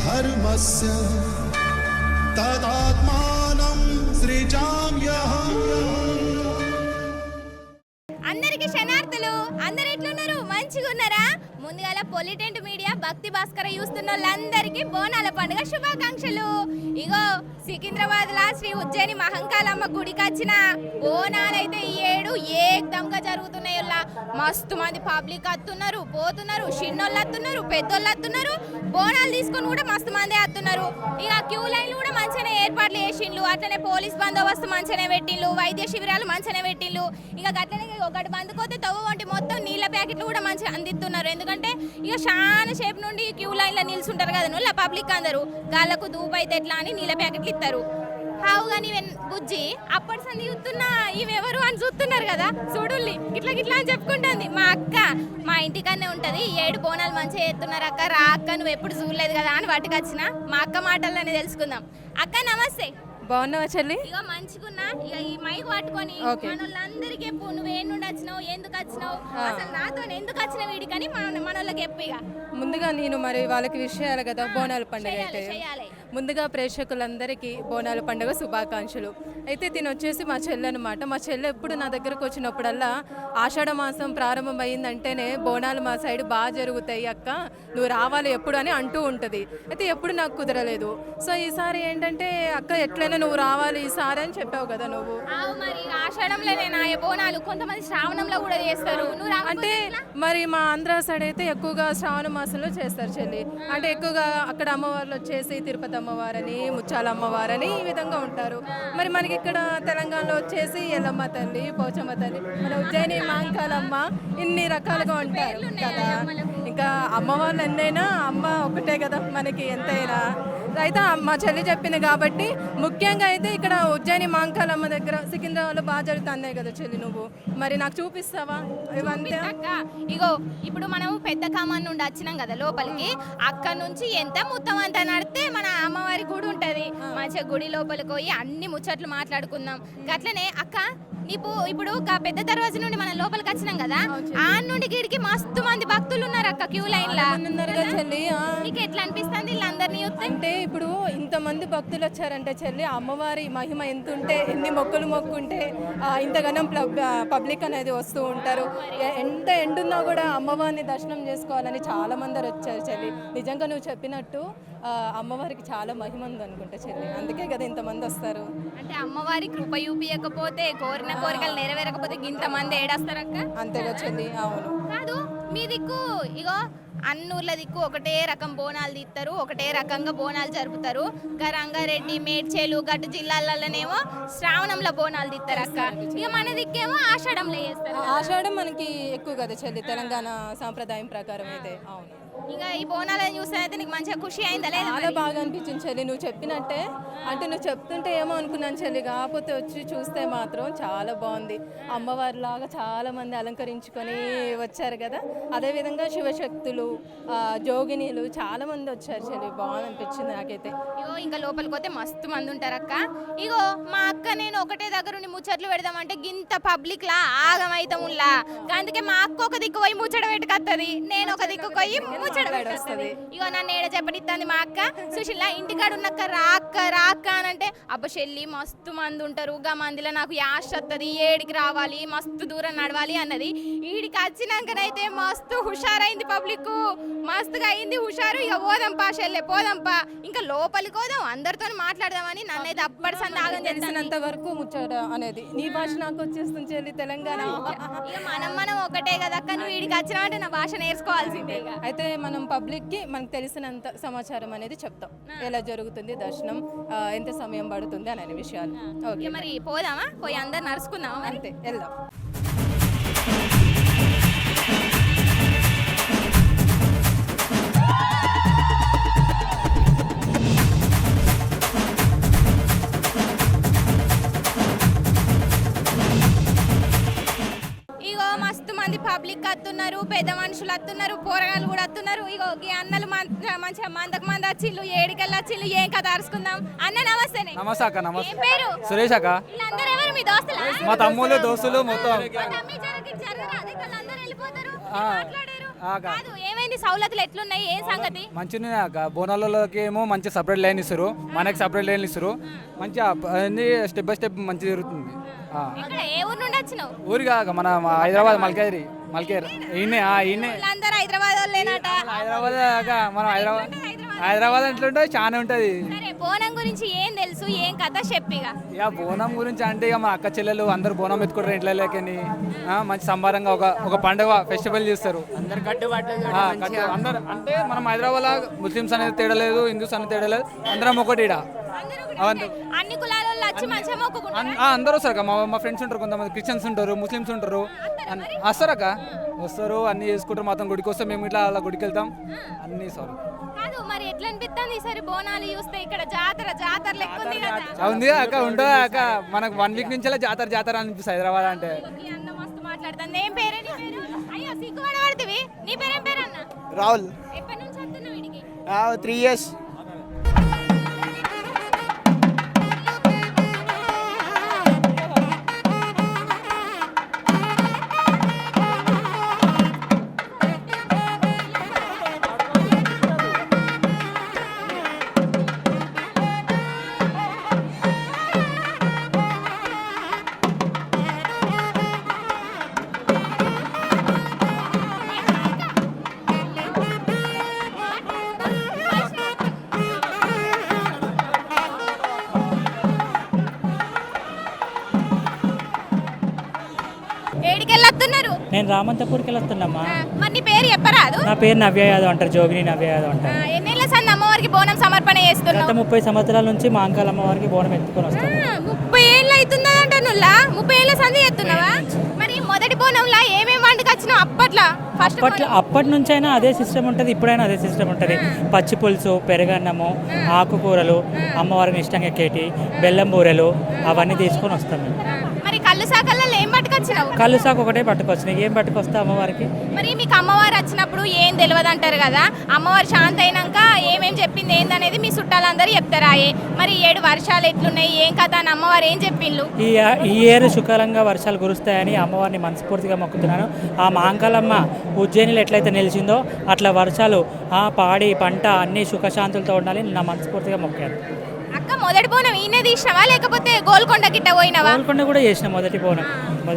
धर्मस्य तदात्मानं सृजाम्यहम्। అందరికి శనార్థులు, అందరు ఎట్లున్నారు? మంచిగా ఉన్నారా? ముందుగాల పొలిటెంట్ మీడియా భక్తి భాస్కర చూస్తున్న వాళ్ళందరికీ బోనాల పండుగ శుభాకాంక్షలు. ఇగో సికింద్రాబాద్ లా శ్రీ ఉజ్జయిని మహంకాళమ్మ గుడికి వచ్చిన బోనాలైతే ఈ ఏడు ఏకదంగా జరుగుతున్నాయి. మస్తు మంది పబ్లిక్ వస్తున్నారు, పోతున్నారు, చిన్నోళ్ళు వస్తున్నారు, పెద్దోళ్ళు వస్తున్నారు, బోనాలు తీసుకొని కూడా మస్తు మంది వస్తున్నారు. ఇక క్యూ లైన్లు కూడా మంచిగానే ఏర్పాట్లు చేసిండ్లు, అట్లనే పోలీస్ బందోబస్తు మంచిగానే పెట్టిండ్లు, వైద్య శిబిరాలు మంచిగానే పెట్టిండ్లు. ఇక అట్లనే ఒకటి బందుకోతే తవ్వ వంటి మొత్తం నీళ్ళ ప్యాకెట్లు కూడా మంచిగా అందిస్తున్నారు. ఎందుకంటే ఇక చాలా సేపు నుండి క్యూ లైన్లో నిల్చుంటారు కదా నువ్వు పబ్లిక్ అందరూ, గాళ్ళకు దూపు అయితే ఎట్లా అని నీళ్ళ ప్యాకెట్లు ఇస్తారు. హావు కానీ బుజ్జి అప్పటి సంది చూస్తున్నా ఈమెవరు అని చూస్తున్నారు కదా, చూడుల్లి గిట్లా గిట్లా అని చెప్పుకుంటుంది. మా అక్క మా ఇంటికన్నే ఉంటుంది, 7 బోనాలు మంచిగా చేస్తున్నారు అక్క, రా అక్క నువ్వు ఎప్పుడు చూడలేదు కదా అని పట్టుకొచ్చిన. మా అక్క మాటల్లోనే తెలుసుకుందాం. అక్క నమస్తే. బాగున్నావా చెల్లి? ఇక మంచిగున్నా. ఇక ఈ మైక్ పట్టుకొని మనోళ్ళందరికీ చెప్పు, నువ్వు ఏ నుండి వచ్చినావు, ఎందుకు వచ్చినావు, అసలు నాతో ఎందుకు వచ్చిన వీడికని మనోళ్ళకి చెప్పు. ఇక ముందుగా నేను మరి వాళ్ళకి విషయాలు కదా బోనాల పండుగ అయితే ముందుగా ప్రేక్షకులందరికీ బోనాల పండుగ శుభాకాంక్షలు. అయితే తిని వచ్చేసి మా చెల్లె అనమాట. మా చెల్లె ఎప్పుడు నా దగ్గరకు వచ్చినప్పుడల్లా ఆషాఢ మాసం ప్రారంభం అయ్యిందంటేనే బోనాలు మా సైడ్ బాగా జరుగుతాయి అక్క, నువ్వు రావాలి ఎప్పుడు అని అంటూ ఉంటుంది. అయితే ఎప్పుడు నాకు కుదరలేదు. సో ఈసారి ఏంటంటే అక్క ఎట్లయినా నువ్వు రావాలి ఈసారి అని చెప్పావు కదా నువ్వు. మరి ఆషాఢంలోనేనా బోనాలు, కొంతమంది శ్రావణంలో కూడా చేస్తారు. అంటే మరి మా ఆంధ్ర సైడ్ అయితే ఎక్కువగా శ్రావణ మాసంలో చేస్తారు చెల్లి. అంటే ఎక్కువగా అక్కడ అమ్మవార్లు వచ్చేసి తిరుపతి అమ్మవారని, ముచ్చాల అమ్మవారని ఈ విధంగా ఉంటారు. మరి మనకి ఇక్కడ తెలంగాణలో వచ్చేసి ఎల్లమ్మ తల్లి, పోచమ్మ తల్లి, మన ఉజ్జయిని మహంకాళమ్మ ఇన్ని రకాలుగా ఉంటారు కదా. ఇంకా అమ్మవార్లు ఎన్నైనా అమ్మ ఒకటే కదా మనకి ఎంతైనా. అయితే మా చెల్లి చెప్పింది కాబట్టి ముఖ్యంగా అయితే ఇక్కడ ఉజ్జయిని మహంకాళమ్మ దగ్గర సికింద్రాబాద్లో బాగా జరుగుతున్నాయి కదా చెల్లి, నువ్వు మరి నాకు చూపిస్తావా ఇవంతా? ఇగో ఇప్పుడు మనం పెద్ద కామాన్ నుండి వచ్చినాం కదా లోపలికి, అక్కడ నుంచి ఎంత మొత్తం అంతా నడితే మన అమ్మవారి గుడి ఉంటది. మంచిగా గుడి లోపలికి పోయి అన్ని ముచ్చట్లు మాట్లాడుకుందాం. అట్లనే అక్క ఇప్పుడు పెద్ద దర్వాజా నుండి మనం లోపలికి వచ్చినాం కదా, ఆ నుండి గిడికి మస్తు మంది భక్తులు ఉన్నారు అక్క క్యూ లైన్ లో. చెల్లి నీకు ఎట్లా అనిపిస్తుంది వీళ్ళందరినీ చూస్తే? అంటే ఇప్పుడు ఇంతమంది భక్తులు వచ్చారంటే చెల్లి, అమ్మవారి మహిమ ఎంత ఉంటే, ఎన్ని మొక్కులు మొక్కుంటే ఇంతగానం పబ్లిక్ అనేది వస్తూ ఉంటారు. ఎంత ఎండున్నా కూడా అమ్మవారిని దర్శనం చేసుకోవాలని చాలా మంది వచ్చారు చెల్లి. నిజంగా నువ్వు చెప్పినట్టు అమ్మవారికి చాలా మహిమ ఉంది అనుకుంటా చెల్లి, అందుకే కదా ఇంతమంది వస్తారు. అంటే అమ్మవారి కృప చూపించకపోతే, కోరిన కోరికలు నెరవేరకపోతే ఇంతమంది ఏడేస్తారక్క? అంతేగా చెల్లి. అవును కాదు, మీ దిక్కు ఇగో అన్నూర్ల దిక్కు ఒకటే రకం బోనాలు తీస్తారు, ఒకటే రకంగా బోనాలు జరుపుతారు. రంగారెడ్డి, మేడ్చేలు గట్టు జిల్లాలలోనేమో శ్రావణంలో బోనాలు తీస్తారు అక్క. ఇక మన దిక్కేమో ఆషాఢంలో చేస్తారు. ఆషాఢం మనకి ఎక్కువ కదా చెల్లి తెలంగాణ సాంప్రదాయం ప్రకారం అయితే. అవును. ఇక ఈ బోనాలను చూస్తే అయితే నీకు మంచిగా ఖుషి అయిందా? చాలా బాగా అనిపించింది చెల్లి నువ్వు చెప్పినట్టే. అంటే నువ్వు చెప్తుంటే ఏమో అనుకున్నాను చెల్లి, కాకపోతే వచ్చి చూస్తే మాత్రం చాలా బాగుంది. అమ్మవారిలాగా చాలా మంది అలంకరించుకొని వచ్చారు కదా. అదేవిధంగా శివశక్తులు, జోగినీలు చాలా మంది వచ్చారు చెల్లి, బాగా అనిపించింది నాకైతే. ఇగో ఇంకా లోపలికి పోతే మస్తు మంది ఉంటారు అక్క. ఇగో మా అక్క నేను ఒకటే దగ్గర ఉండి ముచ్చట్లు పెడదామంటే గింత పబ్లిక్ లా ఆగమైతముల్లా, అందుకే మా అక్క ఒక దిక్కు పోయి ముచ్చట పెట్టుకొస్తుంది, నేను ఒక దిక్కు పోయి వస్తుంది. ఇగో నన్ను ఏడ చెప్పడిస్తుంది మా అక్క. సుశీల ఇంటికాడ ఉన్నక్క రాక్క అని అంటే, అబ్బ చెల్లి మస్తు మంది ఉంటారు, గా మందిలో నాకు యాష్ వస్తుంది, ఏడికి రావాలి, మస్తు దూరం నడవాలి అన్నది. ఈడికి వచ్చినాకనైతే మస్తు హుషారైంది పబ్లిక్, మస్తుగా అయింది హుషారు. ఇక పోదాంపా చెల్లె పోదాంపా, ఇంకా లోపలికి పోదాం అందరితో మాట్లాడదామని నన్నైతే అప్పటి సంది ఆగం తెలిసినంత వరకు ముచ్చట అనేది నీ భాష నాకు వచ్చేస్తుంది చెల్లి తెలంగాణ. ఇక మనం ఒకటే కదా అక్క, నువ్వు వీడికి వచ్చినావంటే నా భాష నేర్చుకోవాల్సిందే. అయితే మనం పబ్లిక్కి మనకు తెలిసినంత సమాచారం అనేది చెప్తాం, ఎలా జరుగుతుంది దర్శనం, ఎంత సమయం పడుతుంది అనే విషయాలు. ఓకే మరి పోదామా, పోయి అందరు నడుచుకుందామా? అంతే, వెళ్దాం. పబ్లిక్ వస్తున్నారు, పెద్ద మనుషులు వస్తున్నారు, పోరగాళ్ళు కూడా వస్తున్నారు. ఇగో ఈ అన్నలు మంచిగా మందకు మంది వచ్చిండ్రు, ఏడికెళ్ళి వచ్చిండ్రు. ఏం కథ అరుచుకుందాం. అన్న నమస్తే. నమస్తే అక్క. నమస్తే. ఏం పేరు? సురేష్ అక్క. వీళ్ళందరూ ఎవరు మీ దోస్తులా? మా తమ్ముళ్ళు దోస్తులు మొత్తం. వెళ్ళిపోతారు. కాదు ఏమైంది సౌలతులు ఎట్లున్నాయి ఏం సంగతి మంచిగా అక్క బోనాలలోకి ఏమో మంచి సపరేట్ లైన్ ఇస్తారు, మనకి సపరేట్ లైన్ ఇస్తారు, మంచిగా అన్ని స్టెప్ బై స్టెప్ మంచిగా జరుగుతుంది. ఇక్కడ ఏ ఊరు నుండి వచ్చినావు ఊరి కాక మన హైదరాబాద్ మల్కేరి ఈయనే అందరూ హైదరాబాద్ వాళ్ళేనట హైదరాబాద్ కాక మనం హైదరాబాద్ ఎట్లుంటుంది చాలా ఉంటుంది. సరే బోనం గురించి ఏం తెలుసు ఏం కథ చెప్పిగా ఇక బోనం గురించి అంటే ఇక మా అక్క చెల్లెలు అందరు బోనం ఎత్తుకుంటారు ఇంట్లోకి, మంచి సంబరంగా ఒక పండుగ ఫెస్టివల్ చేస్తారు అందరు. అంటే మనం హైదరాబాద్ ముస్లిమ్స్ అనేది తేడలేదు, హిందూస్ అనేది తేడలేదు, అందరం ఒకటి ఈడ. అన్ని కులాల వాళ్ళు వచ్చి మంచిగా మొక్కుకుంటారు. అందరూ వస్తారు అక్క, మా ఫ్రెండ్స్ ఉంటారు, కొంతమంది క్రిస్టియన్స్ ఉంటారు, ముస్లిమ్స్ ఉంటారు, వస్తారు అక్క, వస్తారు అన్ని చేసుకుంటారు. మొత్తం గుడికి వస్తే మేము ఇట్లా అలా గుడికి వెళ్తాం అన్ని. సారీ కాదు మరి ఎట్లా అనిపిస్తుంది ఈసారి బోనాలు చూస్తే ఇక్కడ జాతర లెక్క ఉంది కదా ఉంది అక్క, ఉంటుంది అక్క. మనకు 1 వీక్ నుంచి జాతర అనిపిస్తుంది హైదరాబాద్ అంటే. ఈ అన్న మస్తు మాట్లాడుతుంది. ఏం పేరే నీ పేరు? అయ్యో సిగ్గుపడబడుతుంది. నీ పేరేం పేరు అన్న? రాహుల్. ఎప్పటి నుంచి వస్తున్నావు వీడికి? 3 years. ఏడికెళ్ళొస్తున్నారు? నేను రామంతపూర్కి వెళ్తున్నామ్మా. మరి నీ పేరు చెప్పరాదు? నా పేరు నవ్య యాదవ్ అంటారు, జోగిని నవ్య యాదవ్ అంటారు. ఎన్నేళ్ళ సంది అమ్మవారికి బోనం సమర్పణ చేస్తున్నావు? గత 30 సంవత్సరాల నుంచి మా అంకల్ అమ్మవారికి బోనం ఎత్తుకొని వస్తాను. 30 ఏళ్ళు అవుతుందా అంటానులా? 30 ఏళ్ళ సంది ఎత్తున్నావా? మరి మొదటి బోనంలా ఏమేమి వండుకొచ్చినావు అప్పట్లో? అప్పటి నుంచి అయినా అదే సిస్టమ్ ఉంటుంది, ఇప్పుడైనా అదే సిస్టమ్ ఉంటుంది. పచ్చి పులుసు, పెరుగన్నము, ఆకుకూరలు, అమ్మవారిని ఇష్టంగా ఎక్కేటి, బెల్లం బూరెలు అవన్నీ తీసుకొని వస్తాం మేము. మరి కళ్ళు సాకల్లో ఏం పట్టుకొచ్చినావు? కళ్ళు సాకు ఒకటే పట్టుకొచ్చినాయి. ఏం పట్టుకొస్తా అమ్మవారికి? మరి మీకు అమ్మవారు వచ్చినప్పుడు ఏం తెలియదు అంటారు కదా, అమ్మవారు శాంతి అయినాక ఏమేం చెప్పింది ఏందనేది మీ చుట్టాలందరూ చెప్తారా? మరి 7 వర్షాలు ఎట్లున్నాయి ఏం కథ అని అమ్మవారు ఏం చెప్పిండ్లు? ఈ ఏరు సుఖలంగా వర్షాలు కురుస్తాయని అమ్మవారిని మనస్ఫూర్తిగా మొక్కుతున్నాను. ఆ మాంకాలమ్మ ఉజ్జయినిలో ఎట్లయితే నిలిచిందో అట్లా వర్షాలు పాడి పంట అన్ని సుఖశాంతులతో ఉండాలి నా మనస్ఫూర్తిగా మొక్కాను. అక్క మొదటి బోనం ఈయనే తీసినావా లేకపోతే గోల్కొండ గిట్ట పోయినావా? గోల్కొండ కూడా చేసిన మొదటి బోనం.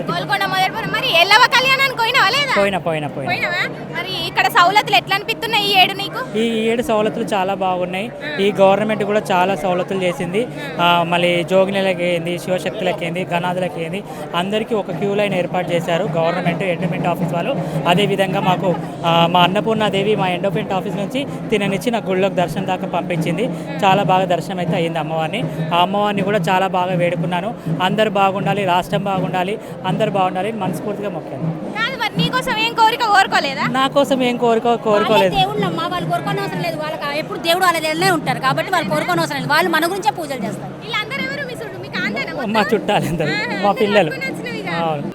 గోల్కొండ మొదటి బోనం. మరి ఎల్లవ కళ్యాణానికి పోయినావా లేదా? పోయినా. మరి ఇక్కడ సౌలతులు ఎట్లా అనిపిస్తున్నాయి ఈ ఏడు నీకు? ఈ 7 సవలతులు చాలా బాగున్నాయి. ఈ గవర్నమెంట్ కూడా చాలా సవలతులు చేసింది. మళ్ళీ జోగినీలకి ఏంది, శివశక్తులకి ఏంది, గణాదులకి ఏంది, అందరికీ ఒక క్యూ లైన్ ఏర్పాటు చేశారు గవర్నమెంట్ ఎండోమెంట్ ఆఫీస్ వాళ్ళు. అదేవిధంగా మాకు మా అన్నపూర్ణాదేవి మా ఎండోమెంట్ ఆఫీస్ నుంచి తిననిచ్చి నా గుళ్ళోకి దర్శనం దాకా పంపించింది. చాలా బాగా దర్శనం అయితే అయ్యింది అమ్మవారిని. ఆ అమ్మవారిని కూడా చాలా బాగా వేడుకున్నాను. అందరు బాగుండాలి, రాష్ట్రం బాగుండాలి, అందరు బాగుండాలి మనస్ఫూర్తిగా మొక్కాను. నీకోసం ఏం కోరిక కోరుకోలేదా? నా కోసం ఏం కోరుకోలేదు. దేవుళ్ళమ్మా వాళ్ళు కోరుకోని అవసరం లేదు. వాళ్ళకి ఎప్పుడు దేవుడు వాళ్ళ దగ్గరనే ఉంటారు కాబట్టి వాళ్ళు కోరుకోని అవసరం లేదు. వాళ్ళు మన గురించే పూజలు చేస్తారు. మా చుట్టాలందరూ మా పిల్లలు.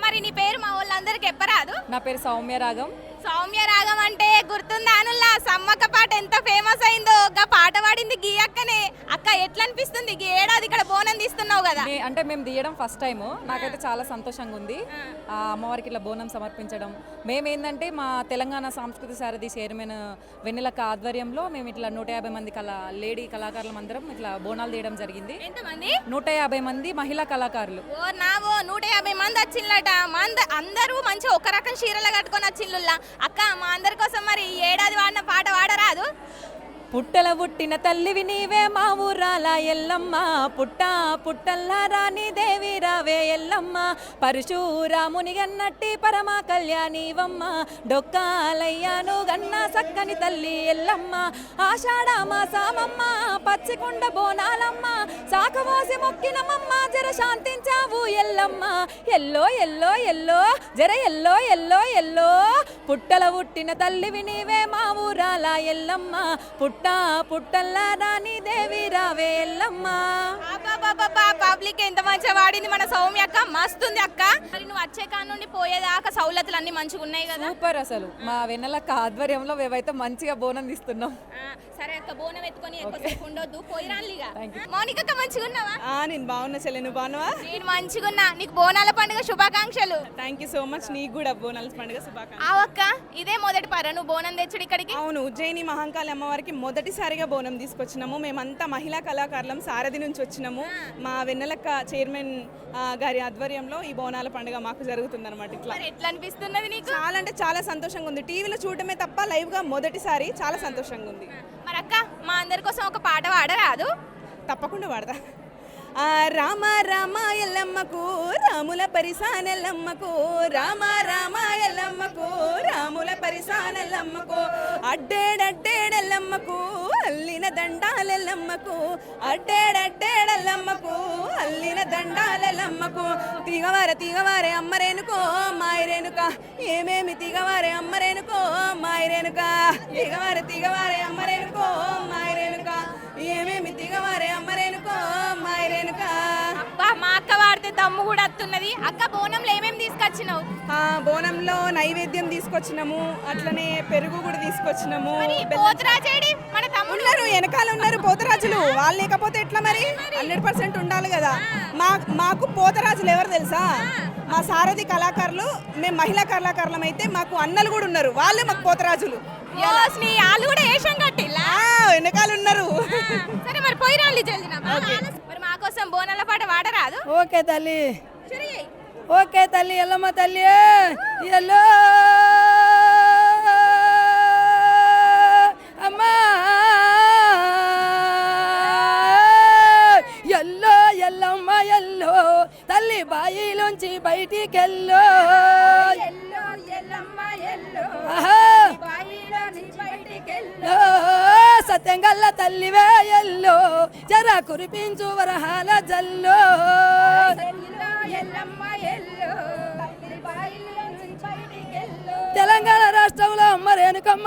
మరి నీ పేరు మా వాళ్ళందరికి చెప్పరాదు? నా పేరు సౌమ్య రాగం. సౌమ్య రాగం అంటే గుర్తుందా అనుల్లా? సమ్మక్క పాట ఎంత ఫేమస్ అయిందో. గా పాట పాడింది గీ అక్కనే. అక్క ఎట్లా అనిపిస్తుంది ఈ ఏడాది ఇక్కడ బోనం తీస్తున్నావు కదా? అంటే మేము తీయడం ఫస్ట్ టైం. నాకైతే చాలా సంతోషంగా ఉంది ఆ అమ్మవారికి ఇట్లా బోనం సమర్పించడం. మేమేందంటే మా తెలంగాణ సాంస్కృతిక సారథి చైర్మన్ వెన్నెలక్క ఆధ్వర్యంలో మేము ఇట్లా 150 మంది లేడీ కళాకారులం అందరం ఇట్లా బోనాలు తీయడం జరిగింది. ఎంతమంది? 150 మంది మహిళా కళాకారులు. 150 మంది వచ్చిండ్లట. అందరూ మంచి ఒక రకం చీరలు కట్టుకొని వచ్చిండ్లుల్లా. అక్క మా అందరి కోసం మరి ఈ ఏడాది వాడిన పాట వాడరాదు? పుట్టల పుట్టిన తల్లివి నీవే మా ఊరాల ఎల్లమ్మ, పుట్టల్లా రాణి దేవి రావే ఎల్లమ్మ, పరశురాముని గన్నట్టి పరమ కళ్యాణివమ్మ, డొక్కాలయ్యాను గన్న సక్కని తల్లి ఎల్లమ్మ, ఆషాఢ మాసమమ్మ పచ్చికొండ బోనాలమ్మ, సాకవాసి మొక్కినమమ్మ జర శాంతించావు ఎల్లమ్మ, ఎల్లో ఎల్లో ఎల్లో జర ఎల్లో ఎల్లో ఎల్లో, పుట్టల పుట్టిన తల్లివి నీవే మా ఊరాల ఎల్లమ్మ, పుట్ట పుట్టల్లా రాణి దేవి రావే ఎల్లమ్మ. పబ్లిక్ ఎంత మంచిగా వాడింది మన సౌమ్య అక్క, మస్తుంది అక్క. మరి నువ్వు వచ్చే కాడ నుండి పోయేదాకా సౌలతులు అన్ని మంచిగా ఉన్నాయి కదా? సూపర్. అసలు మా వెన్నెలక్క ఆధ్వర్యంలో మేమైతే మంచిగా బోనం తీస్తున్నాం. సరే అక్క, బోనం ఎత్తుకొని ఎక్కువసేపు ఉండొద్దు, పోయి రాలిగా. మౌనిక అక్క మంచిగా ఉన్నావా? నేను బాగున్నా చెల్లె, నువ్వు బాగున్నావా? నేను మంచిగా ఉన్నా. నీకు బోనాల పండుగ శుభాకాంక్షలు. Thank you so much. నీకు కూడా బోనాల పండుగ శుభాకాంక్షలు. అక్క ఇదే మొదటి పర నువ్వు బోనం తెచ్చుడు ఇక్కడికి? అవును, ఉజ్జయిని మహంకాళి అమ్మవారికి మొదటిసారిగా బోనం తీసుకొచ్చినాము. మేమంతా మహిళా కళాకారులం, సారథి నుంచి వచ్చినాము. మా వెన్నెలక్క చైర్మన్ గారి ఆధ్వర్యంలో ఈ బోనాల పండుగ మాకు జరుగుతుందన్నమాట. ఇట్లా మరి ఎట్లా అనిపిస్తున్నది నీకు? చాలా అంటే చాలా సంతోషంగా ఉంది. టీవీలో చూడటమే తప్ప లైవ్గా మొదటిసారి చాలా సంతోషంగా ఉంది. మరి అక్క మా అందరి కోసం ఒక పాట పాడరాదు? తప్పకుండా వాడతా. రామ రామ ఎల్లమ్మకు రాముల పరిసానెల్లమ్మకు, రామ రామ ఎల్లమ్మకు రాముల పరిసానెల్లమ్మకు, అడ్డేడడ్డేడెల్లమ్మకు అల్లిన దండాలెల్లమ్మకు, అడ్డేడడ్డేడెల్లమ్మకు అల్లిన దండాలెల్లమ్మకు, తిగవారే తిగవారే అమ్మరేనుకో మాయరేనుక, ఏమేమి తిగవారే అమ్మరేనుకో మాయరేనుక, తిగవారే తిగవారే అమ్మరేనుకో మాయరేనుక, ఏమేమి తిగవారే అమ్మరేనుకో మాయరేనుక. అబ్బా మా అక్క వాడితే దమ్ము కూడా వస్తున్నది. అక్క బోనంలో ఏమేమి తీసుకొచ్చినావు? బోనంలో నైవేద్యం తీసుకొచ్చినాము, అట్లనే పెరుగు కూడా తీసుకొచ్చినాము. పోతురాజేడి మన తమ్ముడు ఉన్నారు, వెనకాల ఉన్నారు పోతరాజులు. వాళ్ళు లేకపోతే ఎట్లా మరి? 100% ఉండాలి కదా. మాకు పోతరాజులు ఎవరు తెలుసా? మా సారథి కళాకారులు. మేము మహిళా కళాకారులం అయితే మాకు అన్నలు కూడా ఉన్నారు, వాళ్ళే మాకు పోతరాజులు. వాళ్ళు కూడా ఏషం కట్టిల్లా? వెనకాల ఉన్నారు. సరే మరి పోయి రాలి జల్ది. మరి మా కోసం బోనాల పాట వాడరాదు? ఓకే తల్లి, సరే ఓకే తల్లి, ఎల్లమ్మ తల్లి ఎల్లో అమ్మా, ఎల్లో ఎల్లమ్మ ఎల్లో తల్లి బాయిలోంచి బయటికెల్లో, సత్యంగల్ల తల్లివే ఎల్లో జర కురిపించు వరహాల జల్లో, తెలంగాణ రాష్ట్రంలో అమ్మ రేణుకమ్మ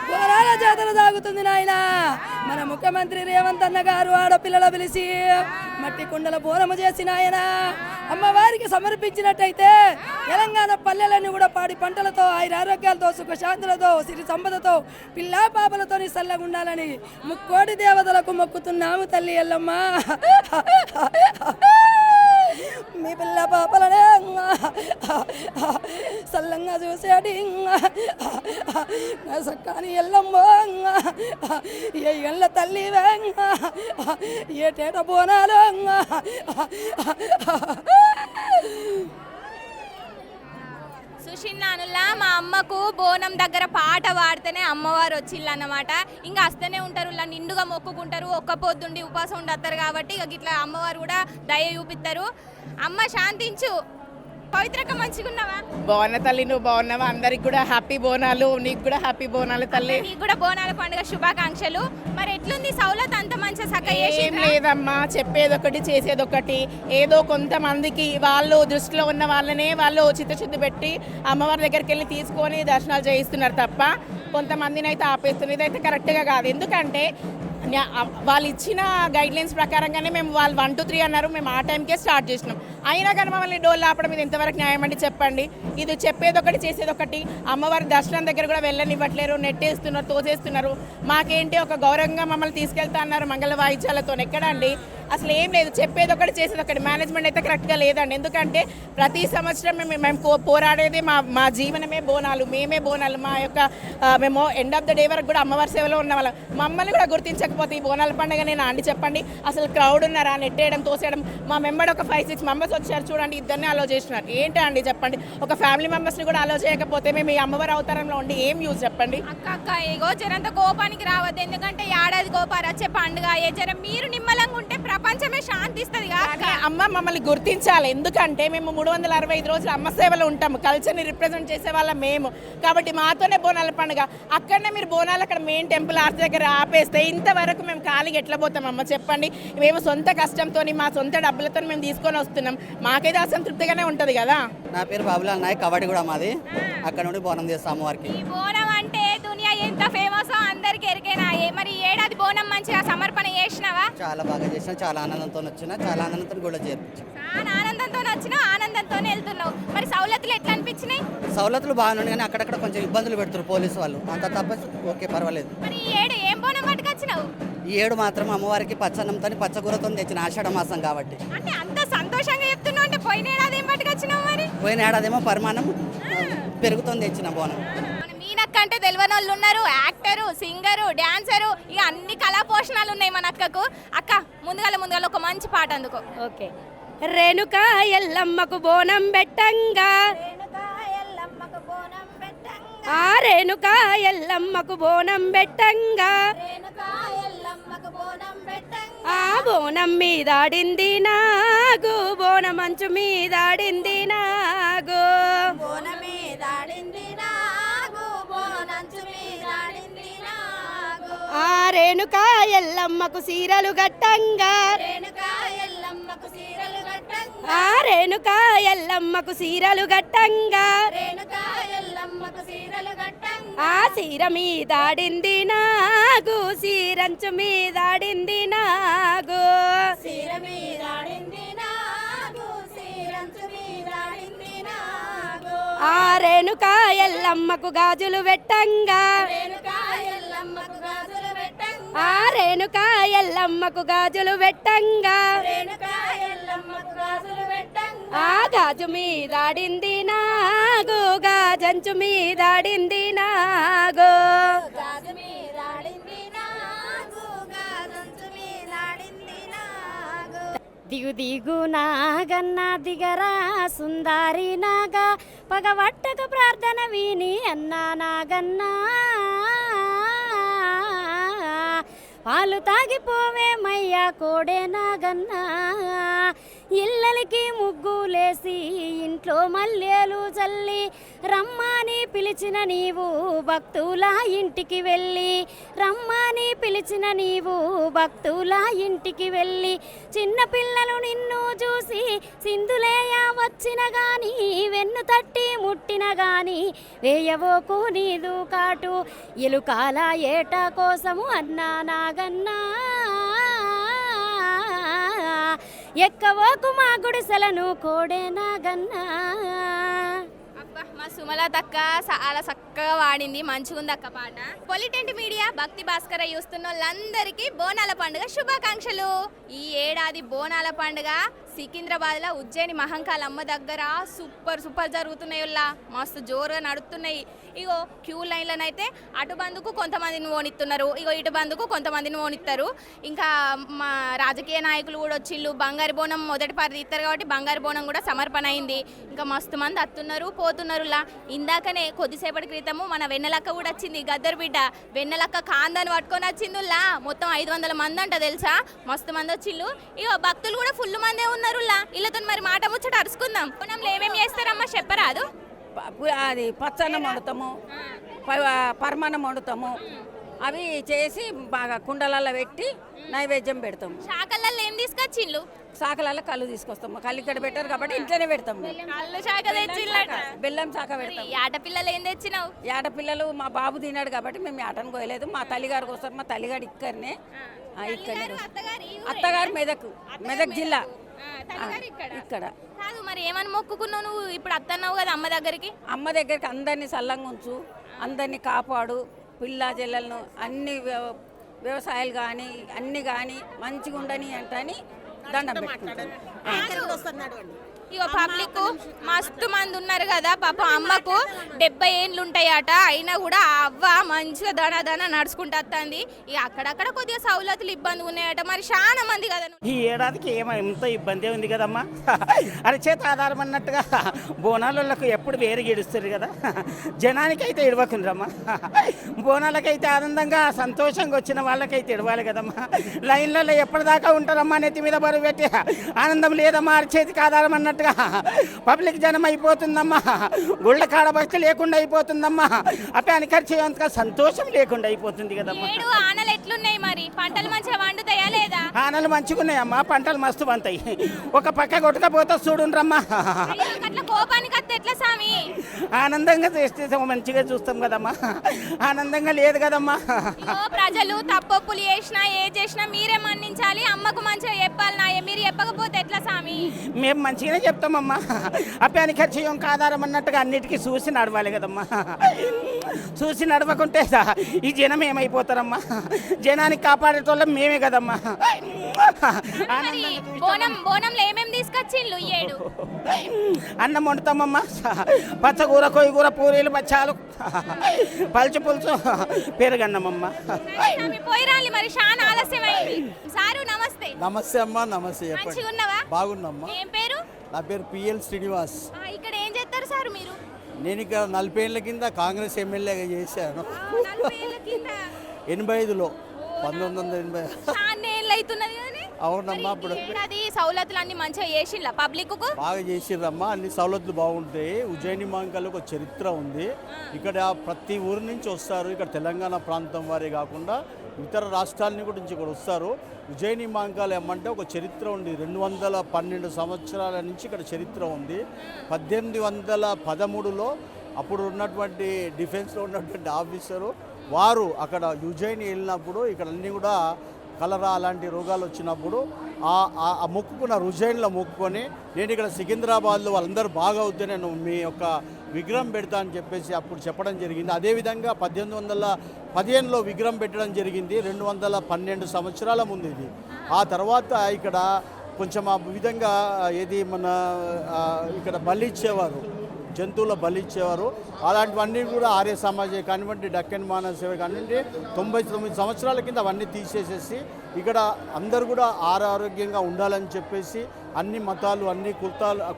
బోనాల జాతర సాగుతుంది నాయన. మన ముఖ్యమంత్రి రేవంత్ అన్న గారు ఆడపిల్లల పిలిచి మట్టి కుండల బోనము చేసిన ఆయన అమ్మవారికి సమర్పించినట్టయితే తెలంగాణ పల్లెలన్నీ కూడా పాడి పంటలతో, ఆరోగ్యాలతో, సుఖశాంతులతో, సిరి సంపదతో, పిల్లా పాపలతో సల్లగా ఉండాలని ముక్కోటి దేవతలకు మొక్కుతున్నాము తల్లి ఎల్లమ్మ. మీ పిల్ల పాపలనే సల్లంగా చూసేటి సక్కాని ఎల్లమ్మ, ఏ ఎల్ల తల్లి ఏటేట బోనాలు. సుషిన్నానుల్లా మా అమ్మకు బోనం దగ్గర పాట పాడితేనే అమ్మవారు వచ్చిల్లు అన్నమాట. ఇంకా వస్తూనే ఉంటారు, ఇలా నిండుగా మొక్కుకుంటారు, ఒక్క పొద్దుండి ఉపాసం ఉండతారు కాబట్టి ఇక ఇట్లా అమ్మవారు కూడా దయ చూపిస్తారు. అమ్మ శాంతించు. పవిత్రక మంచిగున్నావా? బాగున్నా తల్లి, నువ్వు బాగున్నావా? అందరికి కూడా హ్యాపీ బోనాలు. నీకు కూడా హ్యాపీ బోనాలు తల్లి. నీకు కూడా బోనాల పండుగ శుభాకాంక్షలు. మరి ఎట్లుంది సౌలత్? అంత మంచిగా సక్క ఏం లేదమ్మా, చెప్పేదొకటి చేసేదొకటి. ఏదో కొంతమందికి వాళ్ళు దృష్టిలో ఉన్న వాళ్ళనే వాళ్ళు చిత్తశుద్ధి పెట్టి అమ్మవారి దగ్గరికి వెళ్ళి తీసుకొని దర్శనాలు చేయిస్తున్నారు తప్ప కొంతమందిని అయితే ఆపేస్తున్నారు. ఇదైతే కరెక్ట్గా కాదు. ఎందుకంటే వాళ్ళు ఇచ్చిన గైడ్లైన్స్ ప్రకారంగానే మేము వాళ్ళు 1 to 3 అన్నారు, మేము ఆ టైంకే స్టార్ట్ చేసినాం. అయినా కానీ మమ్మల్ని డోల్ ఆపడం ఇది ఎంతవరకు న్యాయం అండి చెప్పండి? ఇది చెప్పేదొకటి చేసేదొకటి. అమ్మవారి దర్శనం దగ్గర కూడా వెళ్ళనివ్వట్లేరు, నెట్టేస్తున్నారు, తోసేస్తున్నారు. మాకేంటి ఒక గౌరవంగా మమ్మల్ని తీసుకెళ్తా అన్నారు మంగళ వాయిద్యాలతో. ఎక్కడండి? అసలు ఏం లేదు, చెప్పేదొకటి చేసేదొకటి. మేనేజ్మెంట్ అయితే కరెక్ట్గా లేదండి. ఎందుకంటే ప్రతి సంవత్సరం మేము పోరాడేది మా జీవనమే బోనాలు, మేమే బోనాలు. మా యొక్క మేము ఎండ్ ఆఫ్ ద డే వరకు కూడా అమ్మవారి సేవలో ఉన్న వాళ్ళం. మమ్మల్ని కూడా గుర్తించకపోతే ఈ బోనాల పండుగ నేను అండి చెప్పండి. అసలు క్రౌడ్ ఉన్నారా? నెట్టేయడం, తోసేయడం. మా మెంబర్ ఒక 5-6 మెంబర్స్ వచ్చారు చూడండి, ఇద్దరిని అలో చేసినారు. ఏంటి అండి చెప్పండి? ఒక ఫ్యామిలీ మెంబర్స్ని కూడా అలో చేయకపోతే మేము ఈ అమ్మవారి అవతారంలో ఉండి ఏం యూజ్ చెప్పండి? అక్క ఇగో జరంత కోపానికి రావద్దు. ఎందుకంటే ఏడాది కోపారు వచ్చే పండుగ. ఏ జరం మీరు నిమ్మలంగా ఉంటే ప్రపంచమే శాంతిస్తుంది కానీ అమ్మ మమ్మల్ని గుర్తించాలి, ఎందుకంటే మేము 365 రోజులు అమ్మ సేవలో ఉంటాము, కల్చర్ని రిప్రజెంట్ చేసే వాళ్ళం మేము. కాబట్టి మాతోనే బోనాల పండుగ. అక్కడనే మీరు బోనాలు అక్కడ మెయిన్ టెంపుల్ ఆర్చ్ దగ్గర ఆపేస్తే ఇంతవరకు మేము ఖాళీగా ఎట్లా పోతామమ్మ చెప్పండి? మేము సొంత కష్టంతో మా సొంత డబ్బులతో మేము తీసుకొని వస్తున్నాం, మాకైతే అసంతృప్తిగానే ఉంటుంది కదా. నా పేరు బాబులాల్ నాయక్, కబడ్డీ కూడా మాది. అక్కడ నుండి బోనం చేస్తాం అమ్మవారికి. ఈ బోనం అంటే దునియా ఎంత ఫేమస్ అందరికి ఎరికేనా? మరి ఈ ఏడాది బోనం మంచిగా సమర్పణ చేసినావా? చాలా బాగా చేసిన, చాలా ఆనందంతో వచ్చిన, చాలా ఆనందంతో కూడా చేర్పించాం. చాలా ఆనందంతో వచ్చినావు, ఆనందంతోనే వెళ్తున్నావు. మరి సౌలతులు ఎట్లా అనిపించినాయి? సౌలతులు బాగున్నాయి కానీ అక్కడక్కడ కొంచెం ఇబ్బందులు పెడుతున్నారు పోలీసు వాళ్ళు, అంత తప్ప ఓకే పర్వాలేదు. మరి ఈ ఏడు ఏం బోనం పట్టుకొచ్చినావు? ఈ ఏడు మాత్రం అమ్మవారికి పచ్చన్నంతో పచ్చకూరతో తెచ్చిన ఆషాఢ మాసం కాబట్టి. అంటే అంత సంతోషంగా చెప్తున్నావు అంటే పోయిన ఏడాది ఏం పట్టుకొచ్చినావు మరి? పోయిన ఏడాదేమో పరిమాణం పెరుగుతుంది తెచ్చిన బోనం. మన మీనక్క అంటే తెలియని వాళ్ళు ఉన్నారు, యాక్టరు, సింగరు, డాన్సరు, ఇక అన్ని కళా పోషణాలు ఉన్నాయి మన అక్కకు. అక్క ముందుగాల ఒక మంచి పాట అందుకో. ఓకే. రేణుక ఎల్లమ్మకు బోనం పెట్టంగా, ఆ రేణుక ఎల్లమ్మకు బోనం పెట్టంగా, ఆ బోనం మీదాడింది నాగు, బోనం మంచు మీదాడింది నాగు, ఆ రేణుక ఎల్లమ్మకు సీరలు గట్టంగా, ఆ రేణుక ఎల్లమ్మకు సీరలు గట్టంగా, ఆ సీర మీదాడింది నాగు, సీరంచు మీదాడింది నాగు, ఆ రేణుక ఎల్లమ్మకు గాజులు పెట్టంగా, ఆ రేణుక ఎల్లమ్మకు గాజులు పెట్టంగా, ఆ గాజు మీదాడింది నాగు, గాజంచు మీదాడింది నాగు, దిగు దిగు నాగన్న దిగరా సుందారి నాగా, పగవట్టక ప్రార్థన విని అన్నా నాగన్నా, పాలు తాగిపోవేమయ్యా కోడే నాగన్నా, ఇళ్ళకి ముగ్గులేసి ఇంట్లో మల్లెలు చల్లి రమ్మని పిలిచిన నీవు భక్తుల ఇంటికి వెళ్ళి, రమ్మని పిలిచిన నీవు భక్తుల ఇంటికి వెళ్ళి, చిన్న పిల్లలు నిన్ను చూసి సింధులేయ వచ్చిన గాని, వెన్ను తట్టి ముట్టిన గాని వేయవోకు నీదు కాటు, ఎలుకాల ఏట కోసము అన్నా నాగన్నా, ఎక్కవోకు మా గుడిసెలను కోడే నాగన్నా. అబ్బా మా సుమలతక్క చాలా చక్కగా వాడింది, మంచిగా ఉంది అక్క పాట. పొలిటెంట్ మీడియా భక్తి భాస్కర చూస్తున్న వాళ్ళందరికీ బోనాల పండుగ శుభాకాంక్షలు. ఈ ఏడాది బోనాల పండుగ సికింద్రాబాద్లో ఉజ్జయిని మహంకాళ అమ్మ దగ్గర సూపర్ జరుగుతున్నాయి, మస్తు జోరుగా నడుస్తున్నాయి. ఇగో క్యూ లైన్లనైతే అటు బందుకు కొంతమందిని ఓనిస్తున్నారు, ఇగో ఇటు బందుకు కొంతమందిని ఓనిస్తారు. ఇంకా మా రాజకీయ నాయకులు కూడా వచ్చిళ్ళు. బంగారు బోనం మొదటి పారి తీస్తారు కాబట్టి బంగారు బోనం కూడా సమర్పణ అయింది. ఇంకా మస్తు మంది అత్తున్నారు పోతున్నారులా. ఇందాకనే కొద్దిసేపటి క్రితము మన వెన్నెలక్క కూడా వచ్చింది, గద్దరు బిడ్డ వెన్నెలక్క కాందని పట్టుకొని వచ్చిందులా. మొత్తం 500 మంది అంట తెలుసా, మస్తు మంది వచ్చిళ్ళు. ఇగో భక్తులు కూడా ఫుల్ మందే ఉన్నారులా. వీళ్ళతో మరి మాట ముచ్చట అరుచుకుందాం. బోనంలో ఏమేమి చేస్తారమ్మా చెప్పరాదు? అది పచ్చన్నం వండుతాము, పరమాన్నం వండుతాము, అవి చేసి బాగా కుండలలో పెట్టి నైవేద్యం పెడతాము. శాఖలలో ఏం తీసుకొచ్చిళ్ళు? శాఖలలో కళ్ళు తీసుకొస్తాము, కళ్ళు ఇక్కడ పెట్టారు కాబట్టి ఇంట్లోనే పెడతాము. కళ్ళు శాఖ తెచ్చిళ్ళట, బెల్లం శాఖ పెడతాం. ఆటపిల్లలు ఏం తెచ్చినావు? ఆటపిల్లలు మా బాబు తిన్నాడు కాబట్టి మేము ఆటను కోయలేదు, మా తల్లిగారు కోసం. మా తల్లిగారు ఇక్కడనే అత్తగారు మెదక్ జిల్లా ఇక్కడ. కాదు మరి ఏమని మొక్కుకున్నావు నువ్వు? ఇప్పుడు అత్తన్నావు కదా అమ్మ దగ్గరికి. అమ్మ దగ్గరికి అందరినీ చల్లంగా ఉంచు, అందరినీ కాపాడు, పిల్ల చెల్లెలను అన్ని వ్యవసాయాలు కానీ అన్ని కానీ మంచిగా ఉండని అంటని దండం పెట్టుకుంటాను. ఇగో పబ్లిక్ మస్తు మంది ఉన్నారు కదా పాపం అమ్మకు 70 ఏండ్లు ఉంటాయట అయినా కూడా ఆ అవ్వ మంచిగా దన నడుచుకుంటూ వస్తుంది ఇక అక్కడక్కడ కొద్దిగా సౌలతులు ఇబ్బంది ఉన్నాయట మరి చాలా మంది కదా ఈ ఏడాదికి ఎంత ఇబ్బంది ఉంది కదమ్మా అరచేత ఆధారం అన్నట్టుగా బోనాలకు ఎప్పుడు వేరు గెడుస్తారు కదా జనానికైతే ఇడవకుండ్రమ్మా బోనాలకైతే ఆనందంగా సంతోషంగా వచ్చిన వాళ్ళకైతే ఇడవాలి కదమ్మా లైన్లలో ఎప్పటిదాకా ఉంటారమ్మా నెత్తి మీద బరువు పెట్టి ఆనందం లేదమ్మా అరచేతికి ఆధారం అన్నట్టుగా పబ్లిక్ జనం అయిపోతుందమ్మా గుళ్ళ కాడ బస్సు లేకుండా అయిపోతుందమ్మా అపాని ఖర్చు అంతగా సంతోషం లేకుండా అయిపోతుంది కదమ్మా ఆనలు ఎట్లున్నాయి మరి పంటలు మంచిగా వండుతాయా లేదా ఆనలు మంచిగా ఉన్నాయమ్మా పంటలు మస్తు పంతాయి ఒక పక్క కొట్టుకపోతే చూడుండ్రమ్మా అట్లా కోపానికి అత్త ఎట్లా సామి ఆనందంగా చేస్తే మంచిగా చూస్తాం కదమ్మా ఆనందంగా లేదు కదమ్మా ప్రజలు తప్పొప్పులు చేసినా ఏ చేసినా మీరే మన్నించాలి అమ్మకు మంచిగా చెప్పాలి నాయ మీరు చెప్పకపోతే ఎట్లా సామి మేము మంచిగానే చెప్తామమ్మా అప్పాని ఖర్చు యొక్క ఆధారం అన్నట్టుగా అన్నిటికీ చూసి నడవాలి కదమ్మా చూసి నడవకుంటే ఈ జనం ఏమైపోతారమ్మా జనానికి కాపాడేటోళ్ళం మేమే కదమ్మా బోనంలో ఏమేమి తీసుకొచ్చిండ్లు ఏడు అన్నం వండుతామమ్మా పచ్చకూర కొయ్యకూర పూరీలు బచ్చాలు పలుచు పులుసు పెరుగన్నమమ్మా పోయి రాలి మరి చాలా ఆలస్యమైంది సారు నమస్తే నమస్తే అమ్మా నమస్తే చెప్పండి మంచిగా ఉన్నావా బాగున్నామ్మా ఏం పేరు నా పేరు పిఎల్ శ్రీనివాస్ ఇక్కడ ఏం చేస్తారు సారు మీరు నేను ఇక్కడ 40 ఏళ్ళ కింద కాంగ్రెస్ ఎమ్మెల్యేగా చేశాను 85లో 1985 అవునమ్మా అప్పుడు సౌలతులు అన్ని మంచిగా చేసిండ్లా పబ్లిక్ కు బాగా చేసిర్రమ్మా అన్ని సౌలతులు బాగుంటాయి ఉజ్జయిని మాంకాలు ఒక చరిత్ర ఉంది ఇక్కడ ప్రతి ఊరి నుంచి వస్తారు ఇక్కడ తెలంగాణ ప్రాంతం వారే కాకుండా ఇతర రాష్ట్రాల నుంచి కూడా వస్తారు ఉజ్జయిని మాంకాలు ఏమంటే ఒక చరిత్ర ఉంది 212 సంవత్సరాల నుంచి ఇక్కడ చరిత్ర ఉంది 1813లో అప్పుడు ఉన్నటువంటి డిఫెన్స్లో ఉన్నటువంటి ఆఫీసరు వారు అక్కడ ఉజ్జయిని వెళ్ళినప్పుడు ఇక్కడ అన్నీ కూడా కలరా అలాంటి రోగాలు వచ్చినప్పుడు ఆ మొక్కుకున్న ఉజ్జయినిలో మొక్కుకొని నేను ఇక్కడ సికింద్రాబాద్లో వాళ్ళందరూ బాగా అవుతే నేను మీ యొక్క విగ్రహం పెడతా అని చెప్పేసి అప్పుడు చెప్పడం జరిగింది అదేవిధంగా 1815లో విగ్రహం పెట్టడం జరిగింది 212 సంవత్సరాల ముందు ఇది ఆ తర్వాత ఇక్కడ కొంచెం ఆ విధంగా ఏది మన ఇక్కడ బలి ఇచ్చేవారు జంతువుల బలి ఇచ్చేవారు అలాంటివన్నీ కూడా ఆర్య సమాజం కానివ్వండి డక్కన్ మానవ సేవ కానివ్వండి 99 సంవత్సరాల కింద అవన్నీ తీసేసేసి ఇక్కడ అందరూ కూడా ఆరోగ్యంగా ఉండాలని చెప్పేసి అన్ని మతాలు అన్ని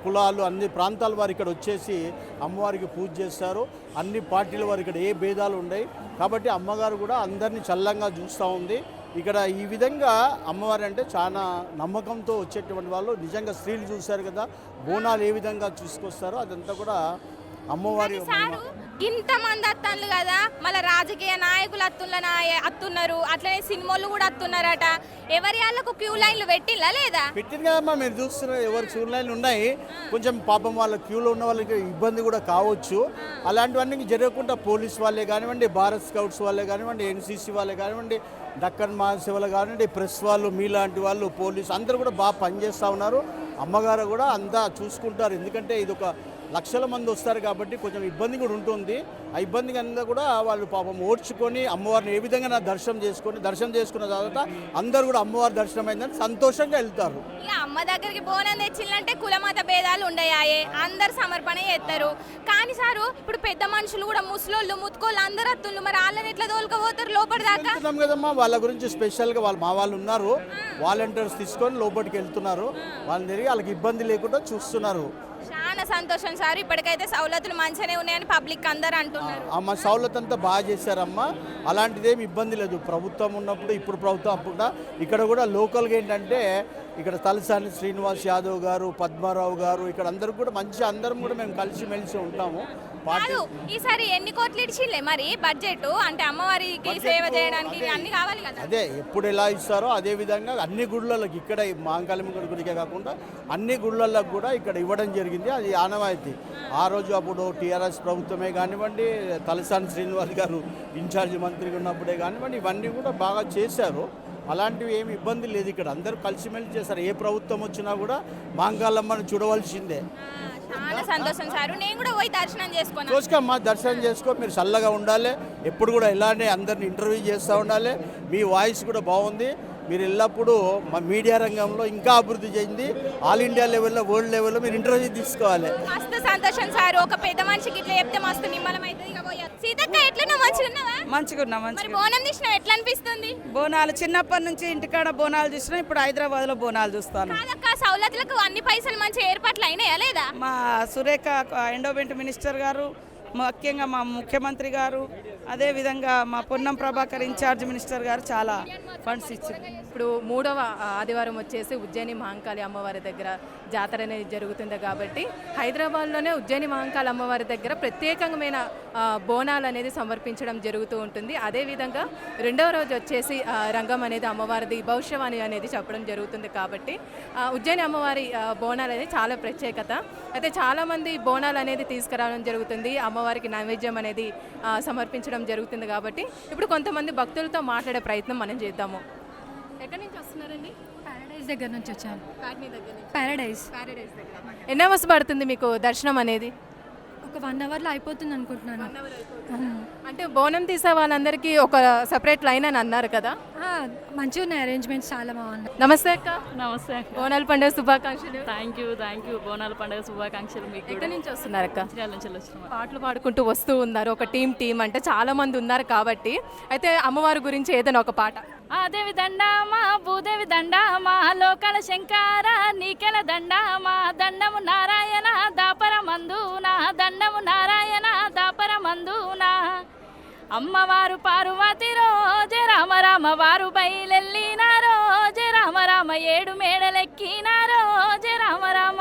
కులాలు అన్ని ప్రాంతాల వారు ఇక్కడ వచ్చేసి అమ్మవారికి పూజ చేస్తారు అన్ని పార్టీల వారు ఇక్కడ ఏ భేదాలు ఉన్నాయి కాబట్టి అమ్మగారు కూడా అందరినీ చల్లంగా చూస్తూ ఉంది ఇక్కడ ఈ విధంగా అమ్మవారు అంటే చాలా నమ్మకంతో వచ్చేటువంటి వాళ్ళు నిజంగా స్త్రీలు చూశారు కదా బోనాలు ఏ విధంగా చూసుకొస్తారో అదంతా కూడా అమ్మవారి ఇంతమంది అత్తన్లు కదా మళ్ళీ రాజకీయ నాయకులు అత్తున్నారు అట్లనే సినిమాలు కూడా అత్తున్నారట ఎవరి వాళ్ళకు క్యూ లైన్లు పెట్టిల్లా లేదా పెట్టింది కదమ్మా మీరు చూస్తున్నారు ఎవరు క్యూ లైన్లు ఉన్నాయి కొంచెం పాపం వాళ్ళ క్యూలో ఉన్న వాళ్ళకి ఇబ్బంది కూడా కావచ్చు అలాంటివన్నీ జరగకుండా పోలీస్ వాళ్ళే కానివ్వండి భారత్ స్కౌట్స్ వాళ్ళే కానివ్వండి ఎన్సీసీ వాళ్ళే కానివ్వండి డక్కన్ మహాసేవలు కానివ్వండి ప్రెస్ వాళ్ళు మీలాంటి వాళ్ళు పోలీసు అందరూ కూడా బాగా పనిచేస్తూ ఉన్నారు అమ్మగారు కూడా అంతా చూసుకుంటారు ఎందుకంటే ఇది ఒక లక్షల మంది వస్తారు కాబట్టి కొంచెం ఇబ్బంది కూడా ఉంటుంది ఆ ఇబ్బంది కనుక కూడా వాళ్ళు పాపం ఓడ్చుకొని అమ్మవారిని ఏ విధంగా దర్శనం చేసుకున్న తర్వాత అందరూ కూడా అమ్మవారి దర్శనం అయిందని సంతోషంగా వెళ్తారు అమ్మ దగ్గరికి బోనం తెచ్చిందంటే కులమత భేదాలు ఉండయాయే అందరు సమర్పణ చేస్తారు కానీ సారు ఇప్పుడు పెద్ద మనుషులు కూడా ముసలోళ్ళు ముత్తుకోళ్ళు అందరు అత్తుళ్ళు మరి వాళ్ళని ఎట్లా తోలుకపోతారు లోపలి దాకా కదమ్మా వాళ్ళ గురించి స్పెషల్గా మా వాళ్ళు ఉన్నారు వాలంటీర్స్ తీసుకొని లోపలికి వెళ్తున్నారు వాళ్ళని తిరిగి వాళ్ళకి ఇబ్బంది లేకుండా చూస్తున్నారు చాలా సంతోషం సార్ ఇప్పటికైతే సౌలతులు మంచిగానే ఉన్నాయని పబ్లిక్ అందరూ అంటున్నారు అమ్మ సౌలత్ అంతా బాగా చేశారమ్మా అలాంటిదేమి ఇబ్బంది లేదు ప్రభుత్వం ఉన్నప్పుడు ఇప్పుడు ప్రభుత్వం అప్పుడు ఇక్కడ కూడా లోకల్గా ఏంటంటే ఇక్కడ తలసాని శ్రీనివాస్ యాదవ్ గారు పద్మారావు గారు ఇక్కడ అందరూ కూడా మంచి అందరం కూడా మేము కలిసిమెలిసి ఉంటాము ఈసారి ఎన్ని కోట్లు ఇచ్చిలే మరి బడ్జెట్ అంటే అమ్మవారికి సేవ చేయడానికి అన్ని కావాలి కదా అదే ఎప్పుడు ఎలా ఇస్తారో అదే విధంగా అన్ని గుళ్ళకి ఇక్కడ మాంకాళమ్మ గుడికే కాకుండా అన్ని గుళ్ళలకు కూడా ఇక్కడ ఇవ్వడం జరిగింది అది ఆనవాయితీ ఆ రోజు అప్పుడు టీఆర్ఎస్ ప్రభుత్వమే కానివ్వండి తలసాని శ్రీనివాస్ గారు ఇన్ఛార్జి మంత్రిగా ఉన్నప్పుడే కానివ్వండి ఇవన్నీ కూడా బాగా చేశారు అలాంటివి ఏమి ఇబ్బంది లేదు ఇక్కడ అందరూ కలిసిమెలిసి చేస్తారు ఏ ప్రభుత్వం వచ్చినా కూడా మాంకాళమ్మను చూడవలసిందే చాలా సంతోషం సార్ నేను కూడా పోయి దర్శనం చేసుకున్నాను చూసుకోమ్మా దర్శనం చేసుకో మీరు చల్లగా ఉండాలి ఎప్పుడు కూడా ఇలానే అందరిని ఇంటర్వ్యూ చేస్తూ ఉండాలి మీ వాయిస్ కూడా బాగుంది మీరు ఎల్లప్పుడూ మీడియా రంగంలో ఇంకా అభివృద్ధి చెంది ఆల్ ఇండియా లెవెల్లో వరల్డ్ లెవెల్లో మీరు ఇంటర్వ్యూ తీసుకోవాలి. మస్తు సంతోషం సార్, ఒక పెద్ద మనిషికి ఇట్లా చెప్తే మస్తు నిమ్మలం అవుతుంది. ఇక పోయారు. సీతక్క ఎట్లా మంచిగా ఉన్నావా? మంచిగా మరి బోనం తీసినావు, ఎట్లా అనిపిస్తుంది? బోనాలు చిన్నప్పటి నుంచి ఇంటికాడ బోనాలు చూసినా, ఇప్పుడు హైదరాబాద్లో బోనాలు చూస్తాను. కాదక్క, సౌలతులకు అన్ని పైసలు మంచి ఏర్పాట్లు అయినాయా లేదా? మా సురేఖ ఎండోమెంట్ మినిస్టర్ గారు, ముఖ్యంగా మా ముఖ్యమంత్రి గారు, అదేవిధంగా మా పొన్నం ప్రభాకర్ ఇన్ఛార్జ్ మినిస్టర్ గారు చాలా ఫండ్స్ ఇచ్చారు. ఇప్పుడు 3వ ఆదివారం వచ్చేసి ఉజ్జయిని మహంకాళి అమ్మవారి దగ్గర జాతర అనేది జరుగుతుంది కాబట్టి హైదరాబాద్లోనే ఉజ్జయిని మహంకాళి అమ్మవారి దగ్గర ప్రత్యేకమైన బోనాలు అనేది సమర్పించడం జరుగుతూ ఉంటుంది. అదేవిధంగా 2వ రోజు వచ్చేసి రంగం అనేది అమ్మవారిది భవిష్యవాణి అనేది చెప్పడం జరుగుతుంది కాబట్టి ఉజ్జయిని అమ్మవారి బోనాలు అనేది చాలా ప్రత్యేకత. అయితే చాలామంది బోనాలు అనేది తీసుకురావడం జరుగుతుంది, అమ్మవారికి నైవేద్యం అనేది సమర్పించడం జరుగుతుంది. కాబట్టి ఇప్పుడు కొంతమంది భక్తులతో మాట్లాడే ప్రయత్నం మనం చేద్దాము. ఎక్కడి నుంచి వస్తున్నారండి? ప్యారడైజ్ దగ్గర నుంచి వచ్చాను. దగ్గర నుంచి. ప్యారడైజ్ దగ్గర. ఎన్ని అవర్స్ పడుతుంది మీకు దర్శనం అనేది? ఒక 1 అవర్లో అయిపోతుంది అనుకుంటున్నాను. అంటే బోనం తీసే వాళ్ళందరికీ ఒక సెపరేట్ లైన్ అని అన్నారు కదా, మంచిగా ఉన్నాయి అరేంజ్మెంట్స్, చాలా బాగున్నాయి. నమస్తే అక్క. నమస్తే. బోనాల పండుగ శుభాకాంక్షలు. Thank you. బోనాల పండుగ శుభాకాంక్షలు మీకు. ఎక్కడి నుంచి వస్తున్నారు అక్క? నుంచి వచ్చిన పాటలు పాడుకుంటూ వస్తూ ఉన్నారు, ఒక టీం అంటే చాలా మంది ఉన్నారు కాబట్టి. అయితే అమ్మవారి గురించి ఏదైనా ఒక పాట. ఆదేవి దండామా భూదేవి దండామా లోకల శంకార నీకెల దండామా దండము నారాయణ దాపర మందునా దండము నారాయణ దాపర మందునా అమ్మవారు పార్వతి రోజే రామ రామ వారు బయలెల్లిన రోజే రామ రామ 7 మేడలెక్కిన రోజే రామ రామ.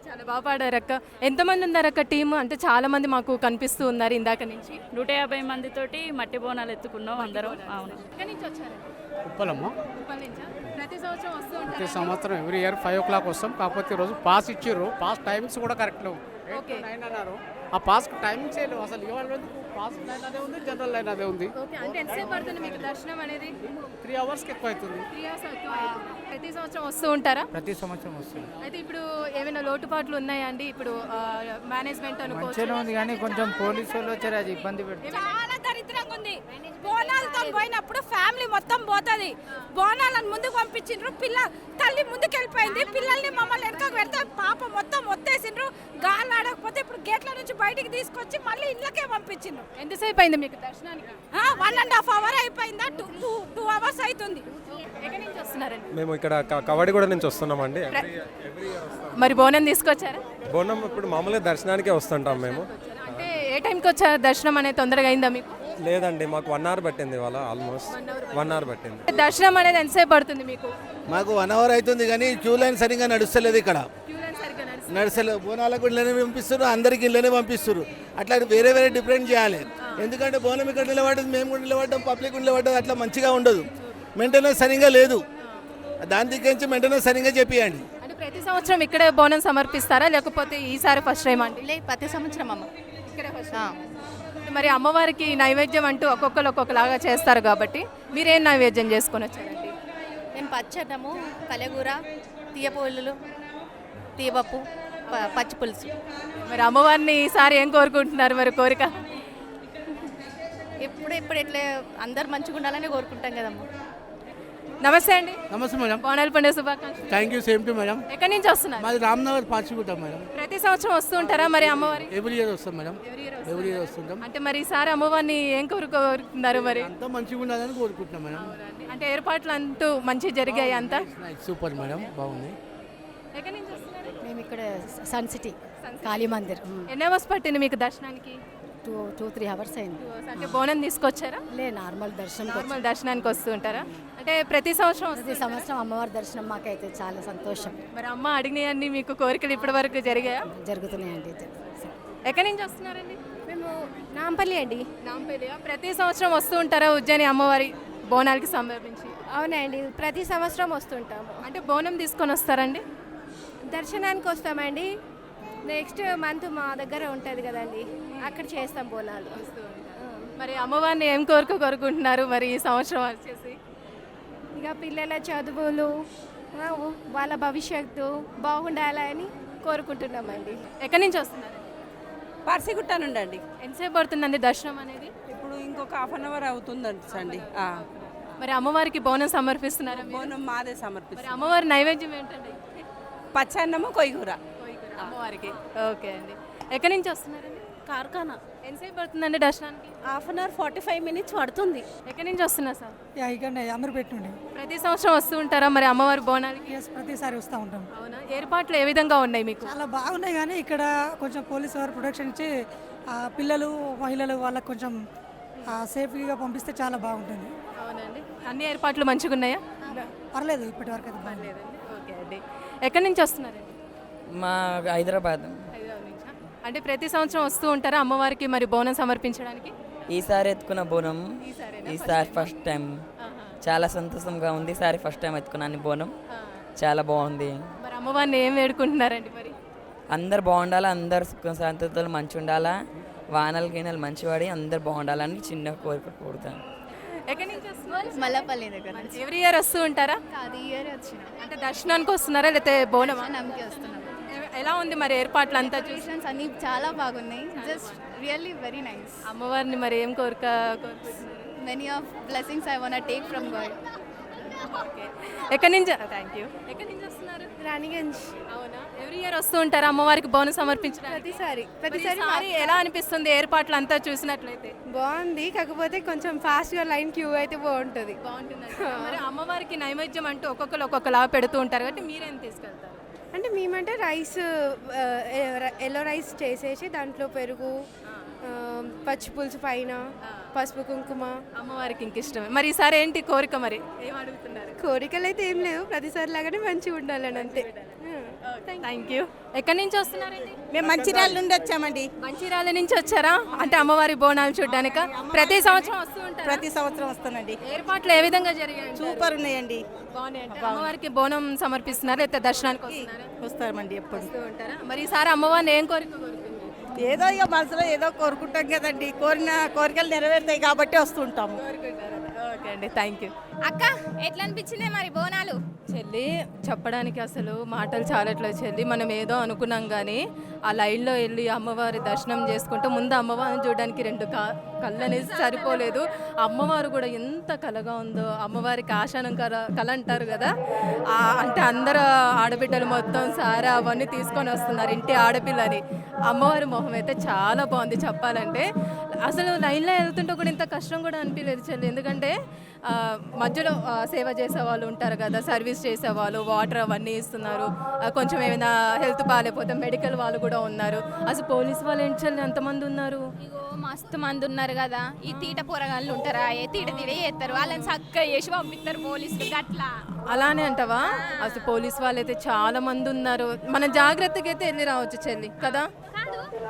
చాలా బాగా పాడారక్క. ఎంతమంది ఉన్నారక్క టీము? అంటే చాలా మంది మాకు కనిపిస్తూ ఉన్నారు ఇందాక నుంచి. 150 మందితోటి మట్టి బోనాలు ఎత్తుకున్నాం అందరం. అవును. ఎక్కడి నుంచి వచ్చారు? ఉప్పలమ్మా. ప్రతి సంవత్సరం వస్తూ ఉంటారు? ప్రతి సంవత్సరం ఎవ్రీ ఇయర్ 5 o'clock వస్తాం. కాకపోతే ఈరోజు పాస్ ఇచ్చారు, పాస్ టైమింగ్స్ కూడా కరెక్ట్ లేవు. 8 to 9 అన్నారు. ఆ పాస్కి టైమింగ్స్ లేవు అసలు. ఇవాళ పాస్ లైన్ అదే ఉంది, జనరల్ లైన్ అదే ఉంది. అంటే ఎంతసేపు పడుతుంది మీకు దర్శనం అనేది? 3 అవర్స్కి ఎక్కువ అవుతుంది. 3 అవర్స్ ఎక్కువ. ప్రతి సంవత్సరం వస్తూ ఉంటారా? ప్రతి సంవత్సరం వస్తుంది. అయితే ఇప్పుడు ఏమైనా లోటుపాట్లు ఉన్నాయా అండి? ఇప్పుడు మేనేజ్మెంట్ మంచిగానే ఉంది కానీ కొంచెం పోలీసు వాళ్ళు వచ్చారు, అది ఇబ్బంది పెడుతుంది. చాలా దరిద్రంగా ఉంది. బోనాలతో పోయినప్పుడు ఫ్యామిలీ మొత్తం పోతుంది. బోనాలను ముందుకు పంపించిండ్రు, తల్లి ముందుకు వెళ్ళిపోయింది, పిల్లల్ని మమ్మల్ని వెనకకు పెడితే పాప మొత్తం ఒత్తేసిండ్రు. గాలి ఆడకపోతే ఇప్పుడు గేట్ల నుంచి బయటికి తీసుకొచ్చి మళ్ళీ ఇళ్ళకే పంపించిండ్రు. ఎంతసేపు అయింది మీకు దర్శనానికి? 1.5 hour అయిపోయిందా? 2 hours అవుతుంది. ఎక్కడి నుంచి వస్తున్నారండి? మేము ఇక్కడ కవడిగూడ నుంచి వస్తున్నామండి. మరి బోనం తీసుకొచ్చారా? బోనం ఇప్పుడు మామూలుగా దర్శనానికే వస్తుంటాం మేము. అంటే ఏ టైంకి వచ్చారు? దర్శనం అనేది తొందరగా అయిందా మీకు? లేదండి, మాకు 1 hour పట్టింది ఇవాళ. ఆల్మోస్ట్ 1 hour పట్టింది. దర్శనం అనేది ఎంతసేపు పడుతుంది మీకు? మాకు 1 hour అవుతుంది కానీ క్యూ లైన్ సరిగ్గా నడుస్తలేదు ఇక్కడ. నడుస్తలేదు. బోనాలకు ఇళ్ళనే పంపిస్తారు, అందరికి ఇళ్ళనే పంపిస్తారు. అట్లా వేరే డిఫరెంట్ చేయాలి. ఎందుకంటే బోనం ఇక్కడ నిలబడ్డది, మేము కూడా నిలబడ్డాం, పబ్లిక్ నిలబడ్డది, అట్లా మంచిగా ఉండదు. మెయింటెనెన్స్ సరిగ్గా లేదు. దాని దగ్గరించి మెయింటెనెన్స్ సరిగ్గా చెప్పియండి. అంటే ప్రతి సంవత్సరం ఇక్కడే బోనం సమర్పిస్తారా లేకపోతే ఈసారి ఫస్ట్ టైం అండి? లేదు, ప్రతి సంవత్సరం అమ్మ ఇక్కడే ఫస్ట్. మరి అమ్మవారికి నైవేద్యం అంటూ ఒక్కొక్కరు ఒక్కొక్కలాగా చేస్తారు కాబట్టి మీరేం నైవేద్యం చేసుకొని వచ్చారండి? మేము పచ్చన్నము, కలగూర, తీయపూలు, తీయపప్పు, పచ్చి పులుసు. మరి అమ్మవారిని ఈసారి ఏం కోరుకుంటున్నారు? మరి కోరిక ఇప్పుడు ఇట్లా అందరు మంచిగా ఉండాలని కోరుకుంటాం కదమ్మా. నమస్తే అండి. నమస్తే మేడం. బోనాల పండుగ శుభాకాంక్షలు. Thank you. Same to madam. ఎక్కడి నుంచి వస్తున్నారు? మాది రామ్నగర్ పాచిగుట్ట మేడం. ప్రతి సంవత్సరం వస్తూ ఉంటారా మరి అమ్మవారి? ఎవ్రీ ఇయర్ వస్తాం మేడం. ఎవ్రీ ఇయర్ వస్తుంటాం. అంటే మరి ఈసారి అమ్మవారిని ఏం కోరుకుంటున్నారు? మరి అంతా మంచిగా ఉండాలని కోరుకుంటున్నాం మేడం. అంటే ఏర్పాట్లు అంటూ మంచి జరిగాయి అంతా? సూపర్ మేడం, బాగుంది. ఎక్కడి నుంచి వస్తున్నారు? మేము ఇక్కడ సన్ సిటీ కాళీ మందిర్. ఎన్ని అవర్స్ పట్టింది మీకు దర్శనానికి? 2-3 hours అయింది. అంటే బోనం తీసుకొచ్చారా? నార్మల్ దర్శనానికి వస్తూ ఉంటారా? అంటే ప్రతి సంవత్సరం అమ్మవారి దర్శనం మాకైతే చాలా సంతోషం. మరి అమ్మ అడిగినవన్నీ మీకు కోరికలు ఇప్పటి వరకు జరిగాయా? జరుగుతున్నాయండి. ఎక్కడి నుంచి వస్తున్నారండి? మేము నాంపల్లి అండి. నాంపల్లి. ప్రతి సంవత్సరం వస్తూ ఉంటారా ఉజ్జయిని అమ్మవారి బోనాలకి సంబంధించి? అవునండి, ప్రతి సంవత్సరం వస్తుంటాము. అంటే బోనం తీసుకొని వస్తారండి? దర్శనానికి వస్తామండి. నెక్స్ట్ మంత్ మా దగ్గర ఉంటుంది కదండి, అక్కడ చేస్తాం బోనాలు. మరి అమ్మవారిని ఏం కోరుకుంటున్నారు మరి ఈ సంవత్సరం వచ్చేసి? ఇక పిల్లల చదువులు, వాళ్ళ భవిష్యత్తు బాగుండాలని కోరుకుంటున్నామండి. ఎక్కడి నుంచి వస్తున్నారు? పార్సిగుట్ట నుండి అండి. ఎంతసేపు పడుతుందండి దర్శనం అనేది? ఇప్పుడు ఇంకొక 1/2 hour అవుతుందండి. మరి అమ్మవారికి బోనం సమర్పిస్తున్నారా మీరు? బోనం మాదే సమర్పిస్తాం. మరి అమ్మవారి నైవేద్యం ఏంటండి? పచ్చన్నము కొయ్యూర అమ్మవారికి. ఓకే అండి. ఎక్కడి నుంచి వస్తున్నారండి? కార్ఖానా. ఎంతసేపు పడుతుందండి దర్శనానికి? హాఫ్ అన్ అవర్ 45 minutes పడుతుంది. ఎక్కడి నుంచి వస్తున్నారు సార్? ఇక్కడ అమీర్పేట నుండి. ప్రతి సంవత్సరం వస్తూ ఉంటారా మరి అమ్మవారి బోనాలకి? ప్రతిసారి వస్తూ ఉంటాం. అవునా? ఏర్పాట్లు ఏ విధంగా ఉన్నాయి మీకు? చాలా బాగున్నాయి, కానీ ఇక్కడ కొంచెం పోలీసు వారు ప్రొటెక్షన్ ఇచ్చి పిల్లలు మహిళలు వాళ్ళకి కొంచెం సేఫ్గా పంపిస్తే చాలా బాగుంటుంది. అవునండి. అన్ని ఏర్పాట్లు మంచిగా ఉన్నాయా? పర్లేదు, ఇప్పటి వరకు అయితే పర్లేదండి. ఓకే అండి. ఎక్కడి నుంచి వస్తున్నారండి? మా హైదరాబాద్. హైదరాబాద్ నుంచా? అంటే ప్రతి సంవత్సరం వస్తూ ఉంటారా అమ్మవారికి మరి బోనం సమర్పించడానికి? ఈసారి ఎత్తుకున్న బోనం ఈసారి ఫస్ట్ టైం. చాలా సంతోషంగా ఉంది. ఈసారి ఫస్ట్ టైం ఎత్తుకున్నాను బోనం, చాలా బాగుంది. మరి అమ్మవారిని ఏం వేడుకుంటున్నారండి మరి? అందరు బాగుండాలా, అందరు సుఖ శాంతతలు మంచి ఉండాలా, వానలు గిన్నెలు మంచి పడి అందరు బాగుండాలని చిన్న కోరిక కోరుతాను. ఎక్కడి నుంచి వస్తున్నారు? మల్లపల్లి దగ్గర. ఎవ్రీ ఇయర్ వస్తూ ఉంటారా? అది ఇయర్ వచ్చిన అంటే దర్శనానికి వస్తున్నారా లేకపోతే బోనం నమ్మకి వస్తున్నాం. ఎలా ఉంది మరి ఏర్పాట్లు అంతా చూసి? అన్ని చాలా బాగున్నాయి. Just really very nice. అమ్మవారిని మరి ఏం కోరుకుంటున్నారు? Many of blessings I want take from God. Okay. ఎక్కడి నుంచి? Thank you. ఎక్కడి నుంచి వస్తున్నారు? రాణిగంజ్. అవునా? ఎవ్రీ ఇయర్ వస్తూ ఉంటారా అమ్మవారికి బోనం సమర్పించడానికి? ప్రతిసారి ఎలా అనిపిస్తుంది ఏర్పాట్లు అంతా చూసినట్లయితే? బాగుంది, కాకపోతే కొంచెం ఫాస్ట్గా లైన్ క్యూ అయితే బాగుంటుంది. మరి అమ్మవారికి నైవేద్యం అంటూ ఒక్కొక్కరు ఒక్కొక్కలా పెడుతూ ఉంటారు కాబట్టి మీరేం తీసుకెళ్తారు? అంటే మేమంటే రైస్ ఎల్లో రైస్ చేసేసి దాంట్లో పెరుగు, పచ్చి పులుసు పైన పసుపు కుంకుమ. అమ్మవారికి ఇంక ఇష్టమే. మరి ఈసారి ఏంటి కోరిక? మరి ఏం అడుగుతున్నారు? కోరికలు అయితే ఏం లేవు, ప్రతిసారి లాగానే మంచిగా ఉండాలని అంతే. Thank you. ఎక్కడి నుంచి వస్తున్నారండి? మేము మంచిర్యాల నుండి వచ్చామండి. మంచిర్యాల నుంచి వచ్చారా? అంటే అమ్మవారి బోనాలు చూడడానిక ప్రతి సంవత్సరం వస్తూ ఉంటారు? ప్రతి సంవత్సరం వస్తానండి. ఏర్పాట్లు ఏ విధంగా జరిగాయి? సూపర్ ఉన్నాయండి. అమ్మవారికి బోనం సమర్పిస్తున్నారు లేకపోతే దర్శనానికి వస్తామండి ఎప్పుడు వస్తూ ఉంటారా? మరి ఈసారి అమ్మవారిని ఏం కోరిక కోరుకుంటున్నారు? ఏదో ఇక మనసులో ఏదో కోరుకుంటాం కదండి, కోరిన కోరికలు నెరవేరుతాయి కాబట్టి వస్తుంటాము. ఓకే అండి, థ్యాంక్ యూ. అక్క ఎట్లా అనిపించింది మరి బోనాలు? చెల్లి చెప్పడానికి అసలు మాటలు చాలట్లేదు చెల్లి. మనం ఏదో అనుకున్నాం కానీ ఆ లైన్లో వెళ్ళి అమ్మవారి దర్శనం చేసుకుంటూ ముందు అమ్మవారిని చూడడానికి రెండు కళ్ళు అనేది సరిపోలేదు. అమ్మవారు కూడా ఎంత కళగా ఉందో, అమ్మవారికి ఆశానం కళ అంటారు కదా, అంటే అందరూ ఆడబిడ్డలు మొత్తం సారా అవన్నీ తీసుకొని వస్తున్నారు ఇంటి ఆడపిల్లని. అమ్మవారి మొహం అయితే చాలా బాగుంది చెప్పాలంటే. అసలు లైన్లో వెళ్తుంటే కూడా ఇంత కష్టం కూడా అనిపించలేదు చెల్లి, ఎందుకంటే మధ్యలో సేవ చేసే వాళ్ళు ఉంటారు కదా, సర్వీస్ చేసేవాళ్ళు, వాటర్ అవన్నీ ఇస్తున్నారు. కొంచెం ఏమైనా హెల్త్ బాగాలేకపోతే మెడికల్ వాళ్ళు కూడా ఉన్నారు. అసలు పోలీస్ వాళ్ళు ఏంటి చెల్లి ఎంతమంది ఉన్నారు? ఇగో మస్తు మంది ఉన్నారు కదా. ఈ తీట పోరగాళ్ళు ఉంటారా, తీట చేస్తారు, వాళ్ళని చక్కగా చేసి పంపిస్తారు పోలీసులు అట్లా. అలానే అంటావా? అసలు పోలీస్ వాళ్ళు అయితే చాలా మంది ఉన్నారు. మనం జాగ్రత్తగా అయితే వెళ్ళి రావచ్చు చెల్లి కదా.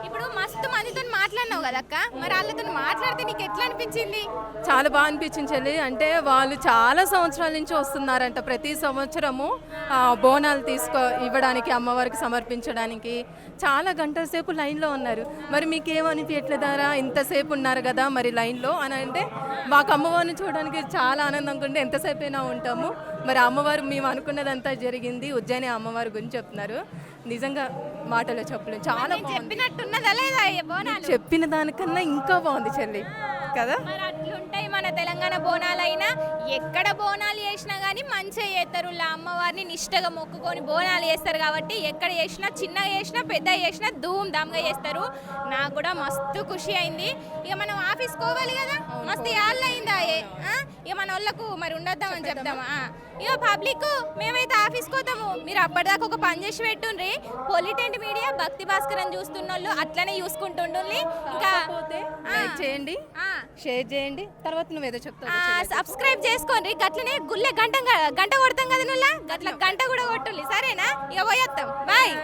ఇప్పుడు మస్తు మందితో మాట్లాడినావు కదా అక్క, మరి వాళ్ళతో మాట్లాడితే నీకు ఎట్లా అనిపించింది? చాలా బాగా అనిపించింది చెల్లి. అంటే వాళ్ళు చాలా సంవత్సరాల నుంచి వస్తున్నారంట, ప్రతి సంవత్సరము బోనాలు ఇవ్వడానికి అమ్మవారికి సమర్పించడానికి చాలా గంటల సేపు లైన్లో ఉన్నారు. మరి మీకు ఏమనిపించట్లేదారా ఇంతసేపు ఉన్నారు కదా మరి లైన్లో అని అంటే? మాకు అమ్మవారిని చూడడానికి చాలా ఆనందంగా ఉంటే ఎంతసేపు అయినా ఉంటాము. మరి అమ్మవారు మేము అనుకున్నదంతా జరిగింది. ఉజ్జయిని అమ్మవారి గురించి చెప్తున్నారు, నిజంగా మాటలో చెప్పలేము, చాలా చెప్పినట్టున్నదా లేదా బోనాలు? చెప్పిన దానికన్నా ఇంకా బాగుంది చెల్లి కదా. మరి అట్లుంటాయి మన తెలంగాణ బోనాలైనా. ఎక్కడ బోనాలు చేసినా కానీ మంచిగా చేస్తారు, అమ్మవారిని నిష్టగా మొక్కుకొని బోనాలు చేస్తారు కాబట్టి ఎక్కడ చేసినా, చిన్నగా చేసినా పెద్ద చేసినా ధూమ్ ధామ్గా చేస్తారు. నాకు కూడా మస్తు ఖుషి అయింది. ఇక మనం ఆఫీస్ పోవాలి కదా, మస్తు యాళ్ళు అయిందా ఇక మన వాళ్ళకు మరి ఉండొద్దామని చెప్తామా? ఇక పబ్లిక్ మేమైతే ఆఫీస్కి పోతాము, మీరు అప్పటిదాకా ఒక పని చేసి పెట్టుండ్రి. పొలిటెంట్ మీడియా భక్తి భాస్కర్ అని చూస్తున్న వాళ్ళు అట్లనే చూసుకుంటుండ్రి. ఇంకా లైక్ చేయండి, షేర్ చేయండి, తర్వాత నువ్వేదో చెప్తావు, సబ్స్క్రైబ్ చేసుకోండి. గట్లనే గుళ్ళే గంట కొడతాం కదా, నువ్వు గట్ల గంట కూడా కొట్టుండి. సరేనా? ఇక పోయేస్తాం. బాయ్.